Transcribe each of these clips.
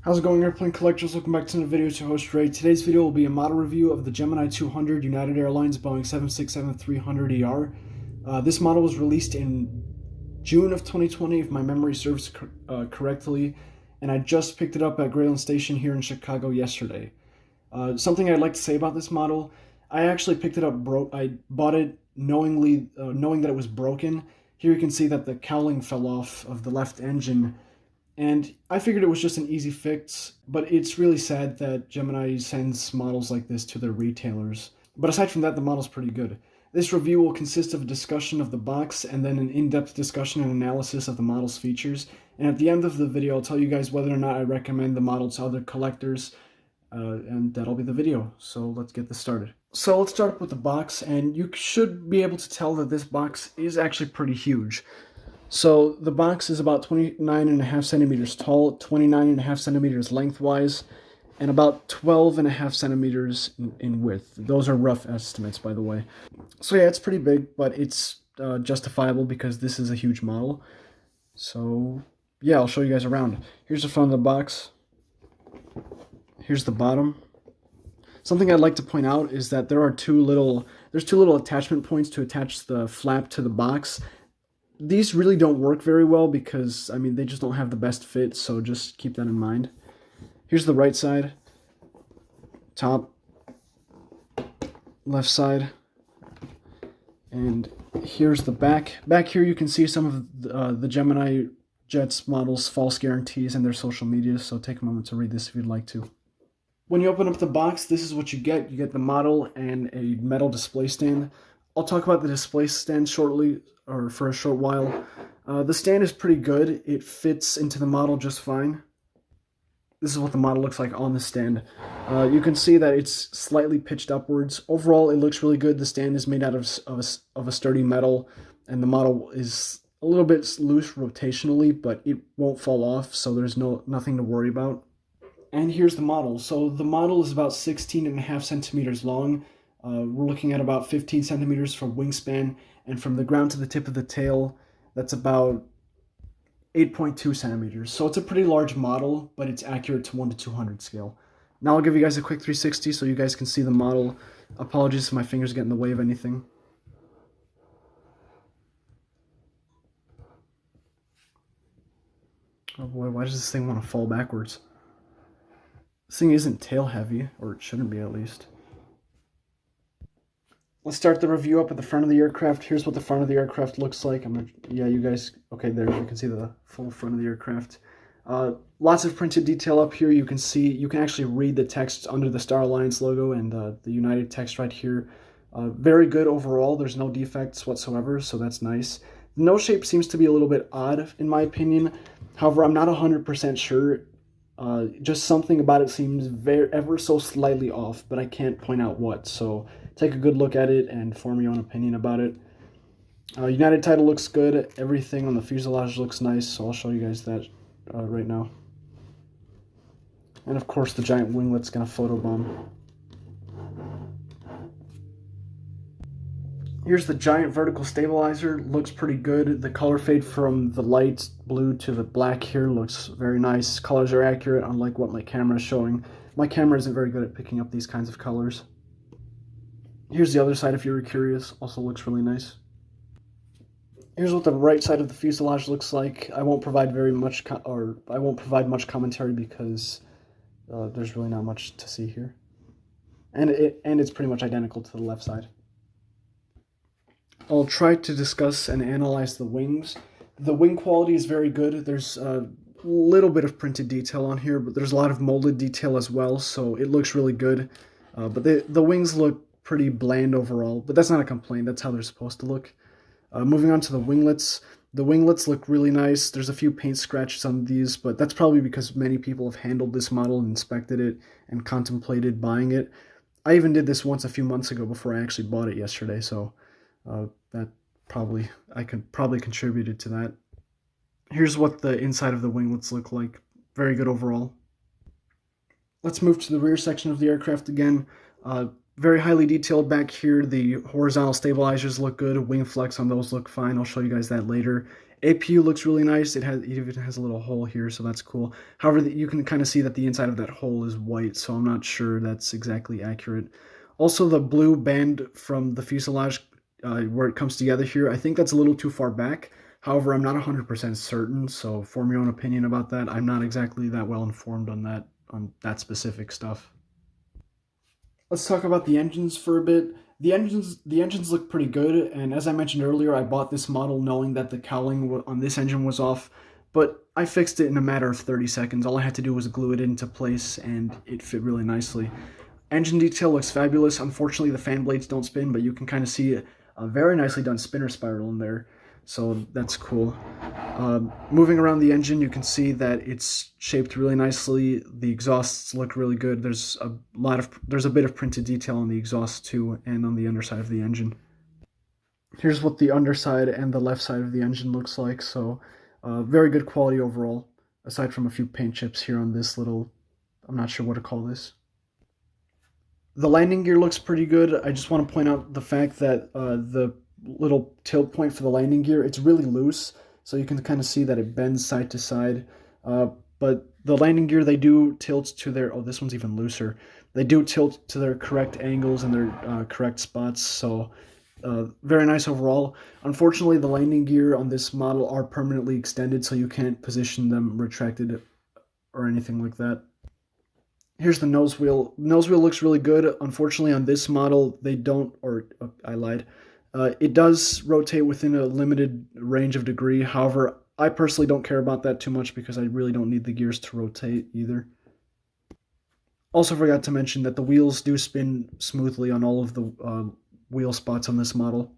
How's it going, airplane collectors? Welcome back to another video. It's your host Ray. Today's video will be a model review of the Gemini 200 United Airlines Boeing 767-300ER. This model was released in June of 2020, if my memory serves correctly, and I just picked it up at Greyland Station here in Chicago yesterday. Something I'd like to say about this model: I actually picked it up I bought it knowing that it was broken. Here you can see that the cowling fell off of the left engine. And I figured it was just an easy fix, but it's really sad that Gemini sends models like this to their retailers. But aside from that, the model's pretty good. This review will consist of a discussion of the box and then an in-depth discussion and analysis of the model's features. And at the end of the video, I'll tell you guys whether or not I recommend the model to other collectors, and that'll be the video. So let's get this started. So let's start up with the box, and you should be able to tell that this box is actually pretty huge. So the box is about 29.5 centimeters tall, 29.5 centimeters lengthwise, and about 12.5 centimeters in width. Those are rough estimates, by the way. So yeah, it's pretty big, but it's justifiable because this is a huge model. So yeah, I'll show you guys around. Here's the front of the box. Here's the bottom. Something I'd like to point out is that there's two little attachment points to attach the flap to the box. These really don't work very well because, I mean, they just don't have the best fit, so just keep that in mind. Here's the right side, top, left side, and here's the back. Back here you can see some of the Gemini Jets models' false guarantees and their social media, so take a moment to read this if you'd like to. When you open up the box, this is what you get. You get the model and a metal display stand. I'll talk about the display stand shortly, or for a short while. The stand is pretty good. It fits into the model just fine. This is what the model looks like on the stand. You can see that it's slightly pitched upwards. Overall, it looks really good. The stand is made out of a sturdy metal, and the model is a little bit loose rotationally, but it won't fall off, so there's nothing to worry about. And here's the model. So the model is about 16.5 centimeters long. We're looking at about 15 centimeters for wingspan, and from the ground to the tip of the tail, that's about 8.2 centimeters. So it's a pretty large model, but it's accurate to 1 to 200 scale. Now I'll give you guys a quick 360 so you guys can see the model. Apologies if my fingers get in the way of anything. Oh boy, why does this thing want to fall backwards? This thing isn't tail heavy, or it shouldn't be at least. Let's start the review up at the front of the aircraft. Here's what the front of the aircraft looks like. You guys, okay, there you can see the full front of the aircraft. Lots of printed detail up here. You can actually read the text under the Airlines logo and the United text right here. Very good overall. There's no defects whatsoever, so that's nice. The nose shape seems to be a little bit odd, in my opinion. However, I'm not 100% sure. Just something about it seems ever so slightly off, but I can't point out what. So take a good look at it and form your own opinion about it. United title looks good. Everything on the fuselage looks nice, so I'll show you guys that right now. And of course, the giant winglet's gonna photobomb. Here's the giant vertical stabilizer. Looks pretty good. The color fade from the light blue to the black here looks very nice. Colors are accurate, unlike what my camera is showing. My camera isn't very good at picking up these kinds of colors. Here's the other side if you were curious. Also looks really nice. Here's what the right side of the fuselage looks like. I won't provide much commentary because there's really not much to see here. And it's pretty much identical to the left side. I'll try to discuss and analyze the wings. The wing quality is very good. There's a little bit of printed detail on here, but there's a lot of molded detail as well, so it looks really good. But the wings look pretty bland overall, but that's not a complaint. That's how they're supposed to look. Moving on to the winglets. The winglets look really nice. There's a few paint scratches on these, but that's probably because many people have handled this model and inspected it and contemplated buying it. I even did this once a few months ago before I actually bought it yesterday, so I could probably contributed to that. Here's what the inside of the winglets look like. Very good overall. Let's move to the rear section of the aircraft again. Very highly detailed back here. The horizontal stabilizers look good. Wing flex on those look fine. I'll show you guys that later. APU looks really nice. It even has a little hole here, so that's cool. However, you can kind of see that the inside of that hole is white, so I'm not sure that's exactly accurate. Also, the blue band from the fuselage where it comes together here, I think that's a little too far back. However, I'm not 100% certain, so form your own opinion about that. I'm not exactly that well informed on that specific stuff. Let's talk about the engines for a bit. The engines look pretty good, and as I mentioned earlier, I bought this model knowing that the cowling on this engine was off, but I fixed it in a matter of 30 seconds. All I had to do was glue it into place, and it fit really nicely. Engine detail looks fabulous. Unfortunately, the fan blades don't spin, but you can kind of see a very nicely done spinner spiral in there, so that's cool. Moving around the engine, you can see that it's shaped really nicely. The exhausts look really good. There's a bit of printed detail on the exhaust too, and on the underside of the engine. Here's what the underside and the left side of the engine looks like. So, very good quality overall. Aside from a few paint chips here on this little, I'm not sure what to call this. The landing gear looks pretty good. I just want to point out the fact that the little tilt point for the landing gear, it's really loose, so you can kind of see that it bends side to side. But the landing gear, they do tilt to their, oh, this one's even looser. They do tilt to their correct angles and their correct spots, so very nice overall. Unfortunately, the landing gear on this model are permanently extended, so you can't position them retracted or anything like that. Here's the nose wheel. Nose wheel looks really good. Unfortunately, on this model, they don't, or I lied. It does rotate within a limited range of degree. However, I personally don't care about that too much because I really don't need the gears to rotate either. Also forgot to mention that the wheels do spin smoothly on all of the wheel spots on this model.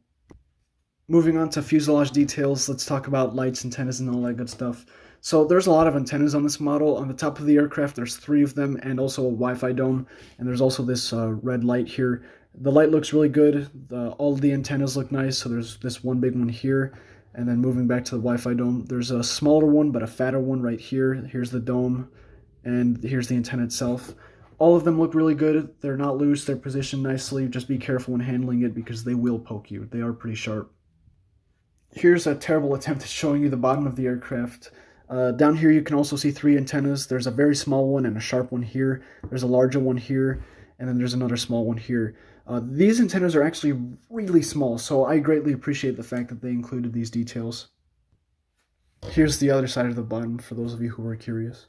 Moving on to fuselage details, let's talk about lights, antennas, and all that good stuff. So there's a lot of antennas on this model. On the top of the aircraft, there's 3 of them, and also a Wi-Fi dome, and there's also this red light here. The light looks really good. All of the antennas look nice, so there's this one big one here, and then moving back to the Wi-Fi dome, there's a smaller one, but a fatter one right here. Here's the dome, and here's the antenna itself. All of them look really good. They're not loose. They're positioned nicely. Just be careful when handling it because they will poke you. They are pretty sharp. Here's a terrible attempt at showing you the bottom of the aircraft. Down here you can also see 3 antennas. There's a very small one and a sharp one here. There's a larger one here, and then there's another small one here. These antennas are actually really small, so I greatly appreciate the fact that they included these details. Here's the other side of the bottom for those of you who are curious.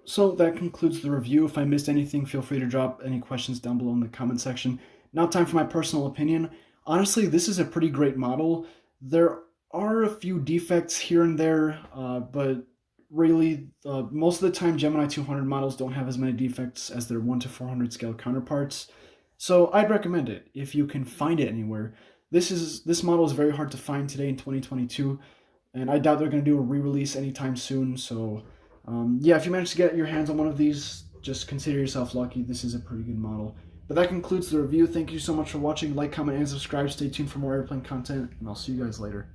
So that concludes the review. If I missed anything, feel free to drop any questions down below in the comment section. Now time for my personal opinion. Honestly, this is a pretty great model. There are a few defects here and there, but really, most of the time Gemini 200 models don't have as many defects as their 1 to 400 scale counterparts. So I'd recommend it if you can find it anywhere. This model is very hard to find today in 2022, and I doubt they're going to do a re-release anytime soon. So yeah, if you manage to get your hands on one of these, just consider yourself lucky. This is a pretty good model. But that concludes the review. Thank you so much for watching. Like, comment, and subscribe. Stay tuned for more airplane content, and I'll see you guys later.